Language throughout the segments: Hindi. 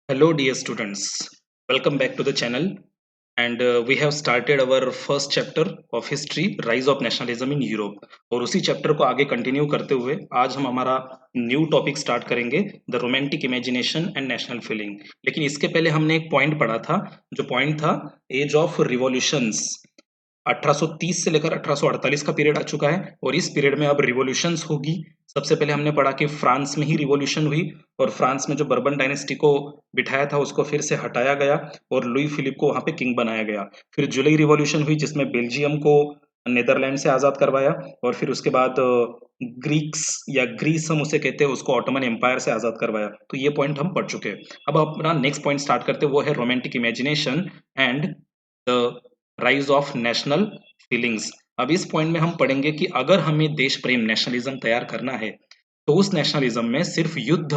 Hello, dear students. Welcome back to the channel. And we have started our first chapter of history, Rise of Nationalism in Europe. और उसी चैप्टर को आगे कंटिन्यू करते हुए आज हम हमारा न्यू टॉपिक स्टार्ट करेंगे, the romantic imagination and national feeling. लेकिन इसके पहले हमने एक पॉइंट पढ़ा था, जो पॉइंट था एज ऑफ रिवॉल्यूशंस। 1830 से लेकर 1848 का पीरियड आ चुका है और इस पीरियड में अब रिवॉल्यूशंस होगी। सबसे पहले हमने पढ़ा कि फ्रांस में ही रिवॉल्यूशन हुई और फ्रांस में जो बर्बन डायनेस्टी को बिठाया था उसको फिर से हटाया गया और लुई फिलिप को वहां पे किंग बनाया गया। फिर जुलाई रिवॉल्यूशन हुई जिसमें बेल्जियम को नीदरलैंड से आजाद करवाया और फिर उसके बाद ग्रीक्स या ग्रीस हम उसे कहते हैं, उसको ऑटोमन एम्पायर से आजाद करवाया। तो ये पॉइंट हम पढ़ चुके हैं। अब अपना नेक्स्ट पॉइंट स्टार्ट करते हैं, वो है romantic imagination and the rise of national feelings. अब इस पॉइंट में हम पढ़ेंगे कि अगर हमें देश प्रेम नेशनलिज्म तैयार करना है तो उस नेशनलिज्म में सिर्फ युद्ध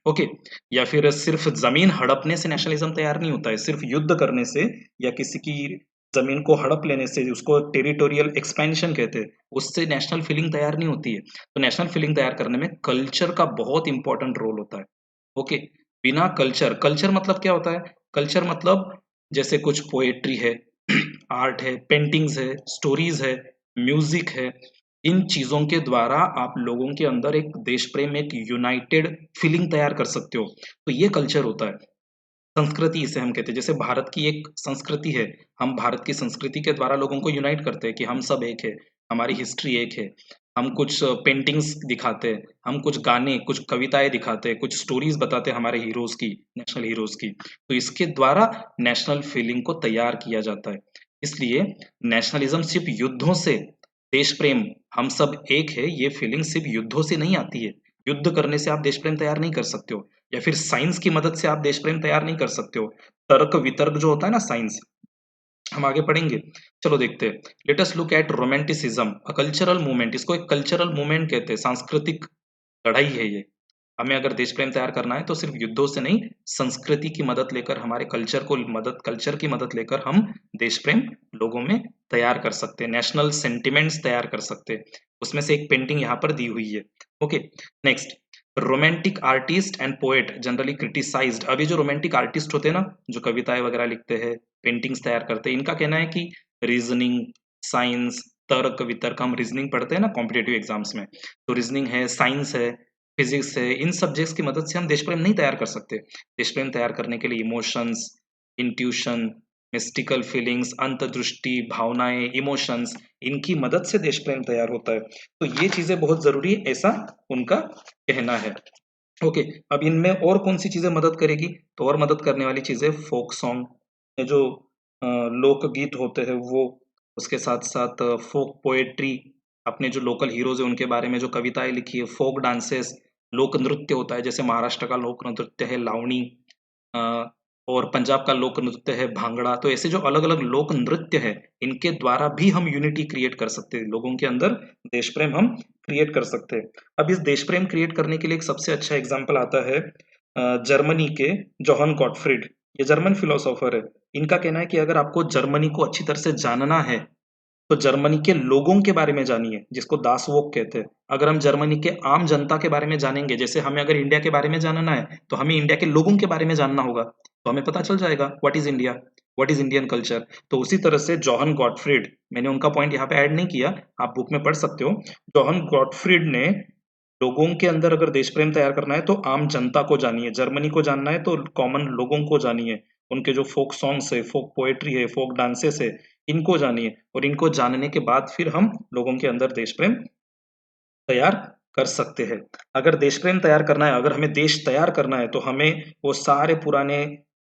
ओके या फिर सिर्फ जमीन हड़पने से नेशनलिज्म तैयार नहीं होता है। सिर्फ युद्ध करने से या किसी की जमीन को हड़प लेने से, उसको टेरिटोरियल एक्सपेंशन कहते हैं, उससे नेशनल फीलिंग तैयार नहीं होती है। तो नेशनल फीलिंग तैयार करने में कल्चर का बहुत इंपॉर्टेंट रोल होता है। ओके, बिना कल्चर, कल्चर मतलब क्या होता है? कल्चर मतलब जैसे कुछ पोएट्री है, आर्ट है, पेंटिंग्स है, स्टोरीज है, म्यूजिक है, इन चीजों के द्वारा आप लोगों के अंदर एक देश प्रेम, एक यूनाइटेड फीलिंग तैयार कर सकते हो। तो ये कल्चर होता है। संस्कृति इसे हम कहते हैं। जैसे भारत की एक संस्कृति है, हम भारत की संस्कृति के द्वारा लोगों को यूनाइट करते हैं कि हम सब एक है, हमारी हिस्ट्री एक है। हम कुछ पेंटिंग्स दिखाते हैं, हम कुछ गाने, कुछ कविताएं दिखाते हैं, कुछ स्टोरीज बताते हैं हमारे हीरोज की, नेशनल हीरोज की। तो इसके द्वारा नेशनल फीलिंग को तैयार किया जाता है। इसलिए नेशनलिज्म सिर्फ युद्धों से, देश प्रेम, हम सब एक है, ये फीलिंग सिर्फ युद्धों से नहीं आती है। युद्ध करने से आप देश प्रेम तैयार नहीं कर सकते हो, या फिर साइंस की मदद से आप देश प्रेम तैयार नहीं कर सकते हो। तर्क वितर्क जो होता है ना, साइंस, हम आगे पढ़ेंगे। चलो देखते हैं। Let us look at romanticism, a cultural movement. इसको एक कल्चरल मूवमेंट कहते हैं, सांस्कृतिक लड़ाई है ये। हमें अगर देश प्रेम तैयार करना है तो सिर्फ युद्धों से नहीं, संस्कृति की मदद लेकर, हमारे कल्चर की मदद लेकर हम देश प्रेम लोगों में तैयार कर सकते हैं, नेशनल सेंटिमेंट्स तैयार कर सकते हैं। उसमें से एक पेंटिंग यहाँ पर दी हुई है। Okay, next, romantic artist and poet generally criticised. अभी जो रोमांटिक आर्टिस्ट होते हैं ना, जो कविताएं वगैरह लिखते हैं, पेंटिंग्स तैयार करते हैं, इनका कहना है कि रीजनिंग, साइंस, तर्क वितर्क, हम रीजनिंग पढ़ते हैं ना कॉम्पिटेटिव एग्जाम्स में, तो रीजनिंग है, साइंस है, फिजिक्स है, इन सब्जेक्ट्स की मदद से हम देश प्रेम नहीं तैयार कर सकते। देश प्रेम तैयार करने के लिए इमोशंस, इंट्यूशन, मिस्टिकल फीलिंग्स, अंतर्दृष्टि, भावनाएं, इमोशंस, इनकी मदद से देश प्रेम तैयार होता है। तो ये चीजें बहुत जरूरी है, ऐसा उनका कहना है। ओके, अब इनमें और कौन सी चीजें मदद करेगी? तो और मदद करने वाली चीजें फोक सॉन्ग, जो लोकगीत होते हैं वो, उसके साथ साथ फोक पोएट्री, अपने जो लोकल हीरोज है उनके बारे में जो कविताएं लिखी है, फोक डांसेस, लोक नृत्य होता है, जैसे महाराष्ट्र का लोक नृत्य है लावणी, अ, और पंजाब का लोक नृत्य है भांगड़ा। तो ऐसे जो अलग अलग लोक नृत्य है, इनके द्वारा भी हम यूनिटी क्रिएट कर सकते हैं, लोगों के अंदर देश प्रेम हम क्रिएट कर सकते हैं। अब इस देश प्रेम क्रिएट करने के लिए एक सबसे अच्छा एग्जाम्पल आता है जर्मनी के जोहन गॉटफ्रीड। ये जर्मन फिलोसोफर है। इनका कहना है कि अगर आपको जर्मनी को अच्छी तरह से जानना है तो जर्मनी के लोगों के बारे में जानिए, जिसको दासवोक कहते हैं। अगर हम जर्मनी के आम जनता के बारे में जानेंगे, जैसे हमें अगर इंडिया के बारे में जानना है तो हमें इंडिया के लोगों के बारे में जानना होगा, तो हमें पता चल जाएगा what is India, what is Indian culture. तो उसी तरह से जॉहन गॉटफ्रीड, मैंने उनका पॉइंट यहाँ पे ऐड नहीं किया, आप बुक में पढ़ सकते हो। जॉहन गॉटफ्रीड ने लोगों के अंदर अगर देश प्रेम तैयार करना है तो आम जनता को जानिए, जर्मनी को जानना है तो कॉमन लोगों को जानिए, उनके जो फोक सॉन्ग्स है, फोक पोएट्री है, फोक डांसेस है, इनको जानिए, और इनको जानने के बाद फिर हम लोगों के अंदर देश प्रेम तैयार कर सकते हैं। अगर देश प्रेम तैयार करना है, अगर हमें देश तैयार करना है, तो हमें वो सारे पुराने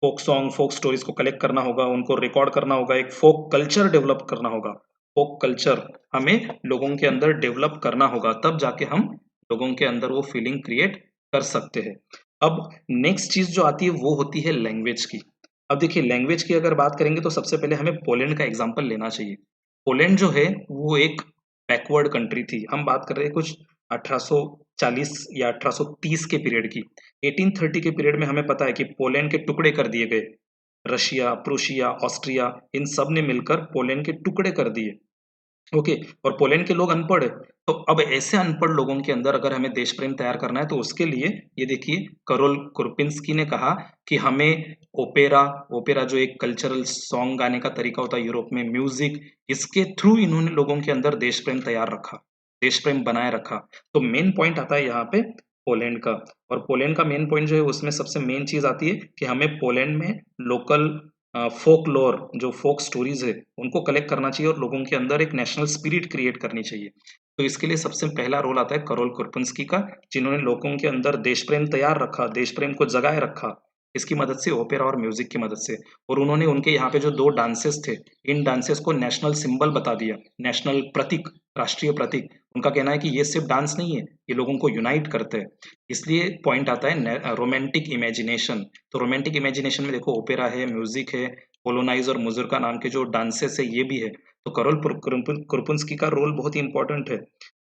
फोक सॉन्ग, फोक स्टोरीज को कलेक्ट करना होगा, उनको रिकॉर्ड करना होगा, एक फोक कल्चर डेवलप करना होगा। फोक कल्चर हमें लोगों के अंदर डेवलप करना होगा, तब जाके हम लोगों के अंदर वो फीलिंग क्रिएट कर सकते हैं। अब नेक्स्ट चीज जो आती है वो होती है लैंग्वेज की। अब देखिए, लैंग्वेज की अगर बात करेंगे तो सबसे पहले हमें पोलैंड का एग्जाम्पल लेना चाहिए। पोलैंड जो है वो एक बैकवर्ड कंट्री थी। हम बात कर रहे हैं कुछ 1840 या 1830 के पीरियड की। 1830 के पीरियड में हमें पता है कि पोलैंड के टुकड़े कर दिए गए। रशिया, प्रूशिया, ऑस्ट्रिया, इन सब ने मिलकर पोलैंड के टुकड़े कर दिए। ओके। और पोलैंड के लोग अनपढ़ है। तो अब ऐसे अनपढ़ लोगों के अंदर अगर हमें देश प्रेम तैयार करना है तो उसके लिए ये देखिए करोल कुरपिंस्की ने कहा कि हमें ओपेरा ओपेरा जो एक कल्चरल सॉन्ग गाने का तरीका होता है यूरोप में, म्यूजिक, इसके थ्रू इन्होंने लोगों के अंदर देश प्रेम तैयार रखा, देश प्रेम बनाए रखा। तो मेन पॉइंट आता है यहाँ पे पोलैंड का। और पोलैंड का मेन पॉइंट जो है उसमें सबसे मेन चीज आती है कि हमें पोलैंड में लोकल फोक लोर जो फोक स्टोरीज है उनको कलेक्ट करना चाहिए और लोगों के अंदर एक नेशनल स्पिरिट क्रिएट करनी चाहिए। तो इसके लिए सबसे पहला रोल आता है करोल कुरपंस्की का, जिन्होंने लोगों के अंदर देश प्रेम तैयार रखा, देश प्रेम को जगाए रखा, इसकी मदद से, ओपेरा और म्यूजिक की मदद से। और उन्होंने उनके यहाँ पे जो 2 डांसेस थे, इन डांसेस को नेशनल सिंबल बता दिया, नेशनल प्रतीक, राष्ट्रीय प्रतीक। उनका कहना है कि ये सिर्फ डांस नहीं है, ये लोगों को यूनाइट करते हैं। इसलिए पॉइंट आता है रोमांटिक इमेजिनेशन। तो रोमांटिक इमेजिनेशन में देखो ओपेरा है, म्यूजिक है, पोलोनाइज और मुजुर्का नाम के जो डांसेस है ये भी है। तो करोल कुरपुंस्की का रोल बहुत ही इंपॉर्टेंट है।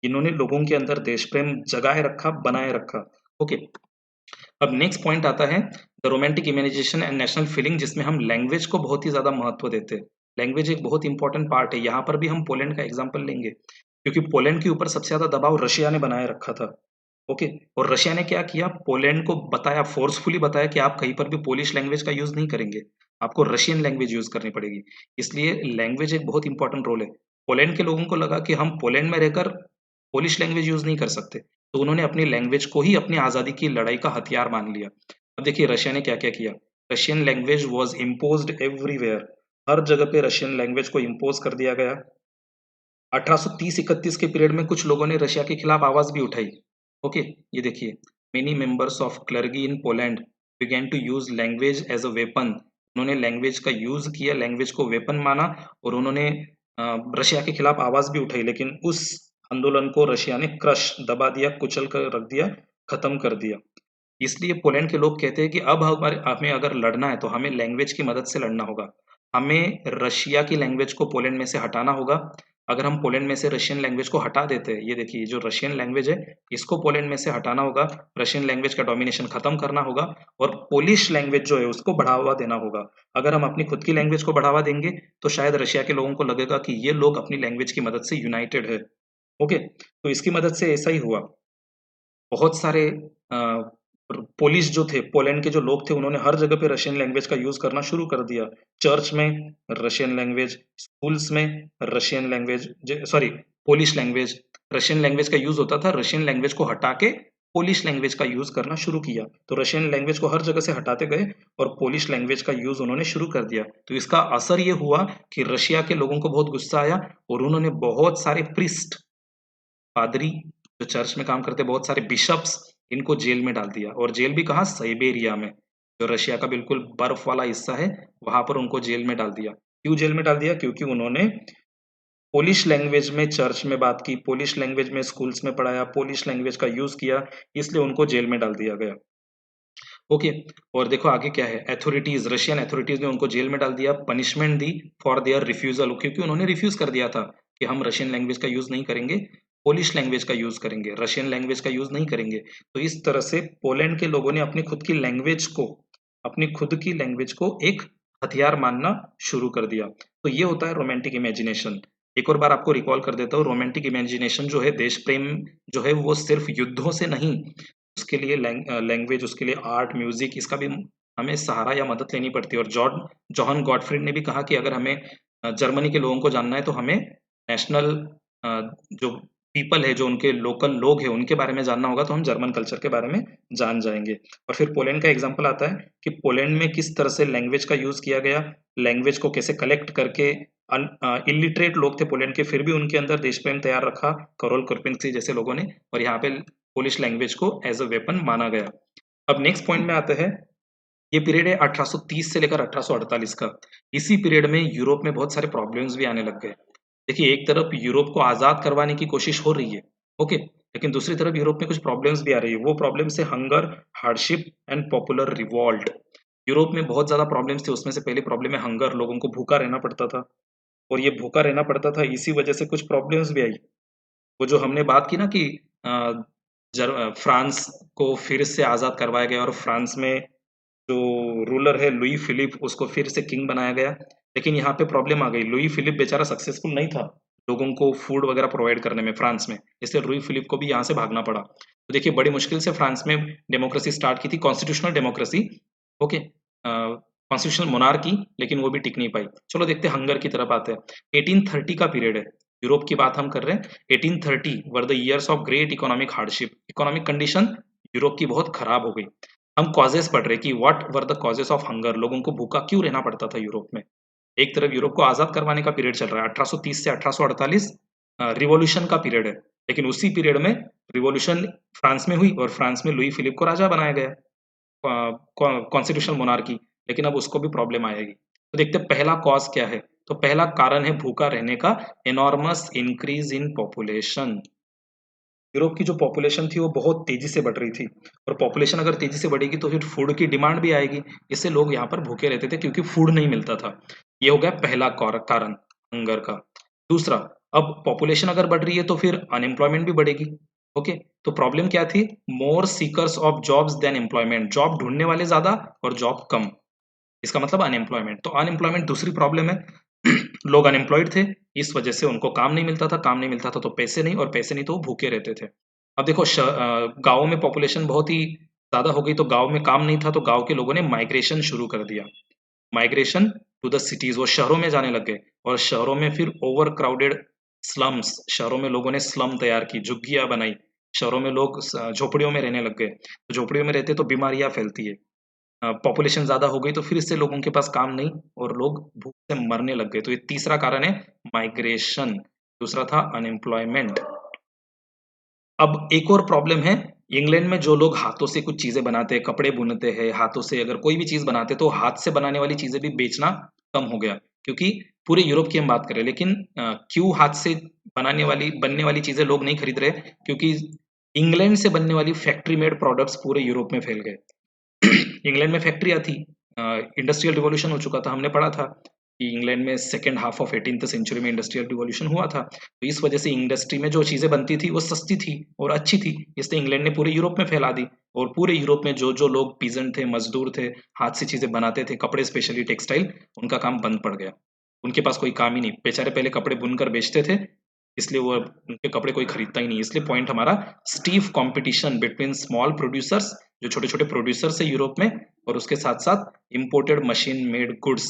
इन्होंने लोगों के अंदर देश प्रेम जगाए रखा, बनाए रखा। ओके। अब नेक्स्ट पॉइंट आता है the romantic imagination and national feeling, जिसमें हम लैंग्वेज को बहुत ही ज्यादा महत्व देते हैं। लैंग्वेज एक बहुत इंपॉर्टेंट पार्ट है। यहाँ पर भी हम पोलैंड का एग्जाम्पल लेंगे क्योंकि पोलैंड के ऊपर सबसे ज्यादा दबाव रशिया ने बनाए रखा था। ओके। और रशिया ने क्या किया, पोलैंड को बताया, फोर्सफुली बताया कि आप कहीं पर भी पोलिश लैंग्वेज का यूज नहीं करेंगे, आपको रशियन लैंग्वेज यूज करनी पड़ेगी। इसलिए लैंग्वेज एक बहुत इंपॉर्टेंट रोल है। पोलैंड के लोगों को लगा कि हम पोलैंड में रहकर पोलिश लैंग्वेज यूज नहीं कर सकते, तो उन्होंने अपनी लैंग्वेज को ही अपनी आजादी की लड़ाई का हथियार मान लिया। अब देखिए रशिया ने क्या क्या किया। Russian language was imposed everywhere, हर जगह पे रशियन लैंग्वेज को इम्पोज कर दिया गया। 1830-31 के पीरियड में कुछ लोगों ने रशिया के खिलाफ आवाज भी उठाई। ओके। ये देखिए many members of clergy in Poland began to use language as a weapon. उन्होंने लैंग्वेज का यूज किया, लैंग्वेज को वेपन माना और उन्होंने रशिया के खिलाफ आवाज भी उठाई। लेकिन उस आंदोलन को रशिया ने क्रश, दबा दिया, कुचल कर रख दिया, खत्म कर दिया। इसलिए पोलैंड के लोग कहते हैं कि अब हमारे हमें अगर लड़ना है तो हमें लैंग्वेज की मदद से लड़ना होगा। हमें रशिया की लैंग्वेज को पोलैंड में से हटाना होगा। अगर हम पोलैंड में से रशियन लैंग्वेज को हटा देते हैं, ये देखिए जो रशियन लैंग्वेज है इसको पोलैंड में से हटाना होगा, रशियन लैंग्वेज का डोमिनेशन खत्म करना होगा और पोलिश लैंग्वेज जो है उसको बढ़ावा देना होगा। अगर हम अपनी खुद की लैंग्वेज को बढ़ावा देंगे तो शायद रशिया के लोगों को लगेगा कि ये लोग अपनी लैंग्वेज की मदद से यूनाइटेड है। ओके। तो इसकी मदद से ऐसा ही हुआ। बहुत सारे पोलिश जो थे, पोलैंड के जो लोग थे, उन्होंने हर जगह पे रशियन लैंग्वेज का यूज करना शुरू कर दिया। चर्च में रशियन लैंग्वेज, स्कूल्स में Russian language, sorry Polish language, Russian language का यूज होता था। रशियन लैंग्वेज को हटा के पोलिश लैंग्वेज का यूज करना शुरू किया। तो रशियन लैंग्वेज को हर जगह से हटाते गए और पोलिश लैंग्वेज का यूज उन्होंने शुरू कर दिया। तो इसका असर ये हुआ कि रशिया के लोगों को बहुत गुस्सा आया और उन्होंने बहुत सारे प्रिस्ट, पादरी जो चर्च में काम करते, बहुत सारे बिशप्स, इनको जेल में डाल दिया। और जेल भी कहाँ, साइबेरिया में, जो रशिया का बिल्कुल बर्फ वाला हिस्सा है, वहां पर उनको जेल में डाल दिया। क्यों जेल में डाल दिया? क्योंकि उन्होंने पोलिश लैंग्वेज में चर्च में बात की, पोलिश लैंग्वेज में स्कूल्स में पढ़ाया, पोलिश लैंग्वेज का यूज किया, इसलिए उनको जेल में डाल दिया गया। ओके। और देखो आगे क्या है, अथॉरिटीज, रशियन अथॉरिटीज ने उनको जेल में डाल दिया, punishment the for their refusal, क्योंकि उन्होंने रिफ्यूज कर दिया था कि हम रशियन लैंग्वेज का यूज नहीं करेंगे, पोलिश लैंग्वेज का यूज करेंगे, रशियन लैंग्वेज का यूज नहीं करेंगे। तो इस तरह से पोलैंड के लोगों ने अपनी खुद की लैंग्वेज को, अपनी खुद की लैंग्वेज को एक हथियार मानना शुरू कर दिया। तो ये होता है रोमांटिक इमेजिनेशन। एक और बार आपको रिकॉल कर देता हूँ, रोमांटिक इमेजिनेशन जो है, देश प्रेम जो है, वो सिर्फ युद्धों से नहीं, उसके लिए लैंग्वेज, उसके लिए आर्ट, म्यूजिक, इसका भी हमें सहारा या मदद लेनी पड़ती है। और जॉन गॉटफ्रीड ने भी कहा कि अगर हमें जर्मनी के लोगों को जानना है तो हमें नेशनल जो पीपल है, जो उनके लोकल लोग हैं, उनके बारे में जानना होगा, तो हम जर्मन कल्चर के बारे में जान जाएंगे। और फिर पोलैंड का एग्जाम्पल आता है कि पोलैंड में किस तरह से लैंग्वेज का यूज किया गया, लैंग्वेज को कैसे कलेक्ट करके, इलिटरेट लोग थे पोलैंड के, फिर भी उनके अंदर देश प्रेम तैयार रखा करोल कुरपिंस्की जैसे लोगों ने, और यहाँ पे पोलिश लैंग्वेज को एज अ वेपन माना गया। अब नेक्स्ट पॉइंट में आते हैं, ये पीरियड है 1830 से लेकर 1848 का। इसी पीरियड में यूरोप में बहुत सारे प्रॉब्लम्स भी आने लग गए। देखिए एक तरफ यूरोप को आजाद करवाने की कोशिश हो रही है, ओके, लेकिन दूसरी तरफ यूरोप में कुछ प्रॉब्लम्स भी आ रही है। वो प्रॉब्लम्स है hunger, hardship and popular revolt. Europe में बहुत ज्यादा प्रॉब्लम्स थे, उसमें से पहली प्रॉब्लम है हंगर, लोगों को भूखा रहना पड़ता था। और ये भूखा रहना पड़ता था, इसी वजह से कुछ प्रॉब्लम्स भी आई। वो जो हमने बात की ना कि फ्रांस को फिर से आजाद करवाया गया और फ्रांस में जो रूलर है लुई फिलिप, उसको फिर से किंग बनाया गया। लेकिन यहाँ पे प्रॉब्लम आ गई, लुई फिलिप बेचारा सक्सेसफुल नहीं था। लोगों को फूड वगैरह प्रोवाइड करने में फ्रांस में, इसलिए लुई फिलिप को भी यहाँ से भागना पड़ा। तो देखिए बड़ी मुश्किल से फ्रांस में डेमोक्रेसी स्टार्ट की थी, constitutional democracy, okay, constitutional monarchy, लेकिन वो भी टिक नहीं पाई। चलो देखते हैं हंगर की तरफ आते हैं। 1830 का पीरियड है, यूरोप की बात हम कर रहे हैं। 1830 were the years of great economic hardship, economic condition Europe की बहुत खराब हो गई। हम कॉजेस पढ़ रहे कि what were the causes of hunger, लोगों को भूखा क्यों रहना पड़ता था यूरोप में। एक तरफ यूरोप को आजाद करवाने का पीरियड चल रहा है 1830 से 1848, रिवॉल्यूशन का पीरियड है, लेकिन उसी पीरियड में रिवॉल्यूशन फ्रांस में हुई और फ्रांस में लुई फिलिप को राजा बनाया गया, कॉन्स्टिट्यूशनल मोनार्की, लेकिन अब उसको भी प्रॉब्लम आएगी। तो देखते हैं पहला कॉज क्या है। तो पहला कारण है भूखा रहने का, enormous increase in population. Europe की जो पॉपुलेशन थी वो बहुत तेजी से बढ़ रही थी, और पॉपुलेशन अगर तेजी से बढ़ेगी तो फिर फूड की डिमांड भी आएगी, इससे लोग यहाँ पर भूखे रहते थे क्योंकि फूड नहीं मिलता था। ये हो गया पहला कारण हंगर का। दूसरा, अब पॉपुलेशन अगर बढ़ रही है तो फिर अनएम्प्लॉयमेंट भी बढ़ेगी, ओके। तो प्रॉब्लम क्या थी, more seekers of jobs than employment, job ढूंढने वाले ज्यादा और जॉब कम, इसका मतलब अनएम्प्लॉयमेंट। तो अनएम्प्लॉयमेंट दूसरी प्रॉब्लम है। लोग अनएम्प्लॉयड थे, इस वजह से उनको काम नहीं मिलता था, काम नहीं मिलता था तो पैसे नहीं, और पैसे नहीं तो वो भूखे रहते थे। अब देखो गाँव में पॉपुलेशन बहुत ही ज्यादा हो गई, तो गाँव में काम नहीं था, तो गाँव के लोगों ने माइग्रेशन शुरू कर दिया, माइग्रेशन टू द सिटीज, वो शहरों में जाने लग गए, और शहरों में फिर ओवर क्राउडेड स्लम्स, शहरों में लोगों ने स्लम तैयार की, झुग्गियां बनाई, शहरों में लोग झोपड़ियों में रहने लग गए, तो झोपड़ियों में रहते तो बीमारियां फैलती है, पॉपुलेशन ज़्यादा हो गई तो फिर इससे लोगों के पास काम नहीं और लोग भूख से मरने लग गए। तो ये तीसरा कारण है माइग्रेशन, दूसरा था अनएम्प्लॉयमेंट। अब एक और प्रॉब्लम है, इंग्लैंड में जो लोग हाथों से कुछ चीजें बनाते हैं, कपड़े बुनते हैं हाथों से, अगर कोई भी चीज बनाते हैं तो हाथ से बनाने वाली चीजें भी बेचना कम हो गया, क्योंकि पूरे यूरोप की हम बात करें, लेकिन क्यों हाथ से बनने वाली चीजें लोग नहीं खरीद रहे, क्योंकि इंग्लैंड से बनने वाली फैक्ट्री मेड प्रोडक्ट्स पूरे यूरोप में फैल गए। इंग्लैंड में फैक्ट्रियाँ थी, इंडस्ट्रियल रिवॉल्यूशन हो चुका था, हमने पढ़ा था कि इंग्लैंड में second half of 18th century में इंडस्ट्रियल रिवॉल्यूशन हुआ था, तो इस वजह से इंडस्ट्री में जो चीज़ें बनती थी वो सस्ती थी और अच्छी थी, इसलिए इंग्लैंड ने पूरे यूरोप में फैला दी, और पूरे यूरोप में जो जो लोग पीजेंट थे, मजदूर थे, हाथ से चीज़ें बनाते थे, कपड़े स्पेशली टेक्सटाइल, उनका काम बंद पड़ गया, उनके पास कोई काम ही नहीं, बेचारे पहले कपड़े बुनकर बेचते थे, इसलिए वो उनके कपड़े कोई खरीदता ही नहीं, इसलिए पॉइंट हमारा स्टीफ कंपटीशन बिटवीन स्मॉल प्रोड्यूसर्स, जो छोटे छोटे प्रोड्यूसर्स है यूरोप में, और उसके साथ साथ इंपोर्टेड मशीन मेड गुड्स।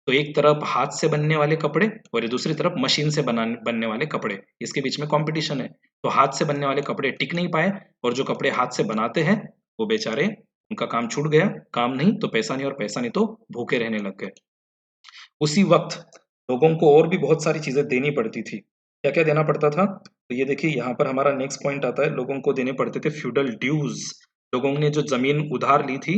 तो एक तरफ हाथ से बनने वाले कपड़े और दूसरी तरफ मशीन से बनने वाले कपड़े, इसके बीच में कंपटीशन है। तो हाथ से बनने वाले कपड़े टिक नहीं पाए, और जो कपड़े हाथ से बनाते हैं वो बेचारे, उनका काम छूट गया, काम नहीं तो पैसा नहीं, और पैसा नहीं तो भूखे रहने लग गए। उसी वक्त लोगों को और भी बहुत सारी चीजें देनी पड़ती थी। क्या क्या देना पड़ता था, तो ये देखिए यहाँ पर हमारा नेक्स्ट पॉइंट आता है, लोगों को देने पड़ते थे फ्यूडल ड्यूज। लोगों ने जो जमीन उधार ली थी,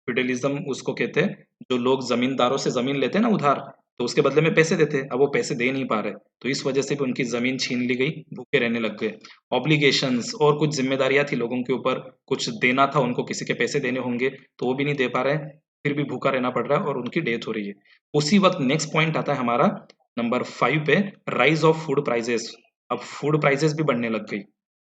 फ्यूडलिज्म उसको कहते हैं, जो लोग जमींदारों से जमीन लेते हैं ना उधार, तो उसके बदले में पैसे देते, अब वो पैसे दे नहीं पा रहे, तो इस वजह से भी उनकी जमीन छीन ली गई, भूखे रहने लग गए। ऑब्लिगेशंस, और कुछ जिम्मेदारियां थी लोगों के ऊपर, कुछ देना था उनको, किसी के पैसे देने होंगे तो वो भी नहीं दे पा रहे, फिर भी भूखा रहना पड़ रहा है और उनकी डेथ हो रही है। उसी वक्त नेक्स्ट पॉइंट आता है हमारा नंबर 5 पे, राइज ऑफ फूड प्राइजेस। अब फूड प्राइजेस भी बढ़ने लग गई।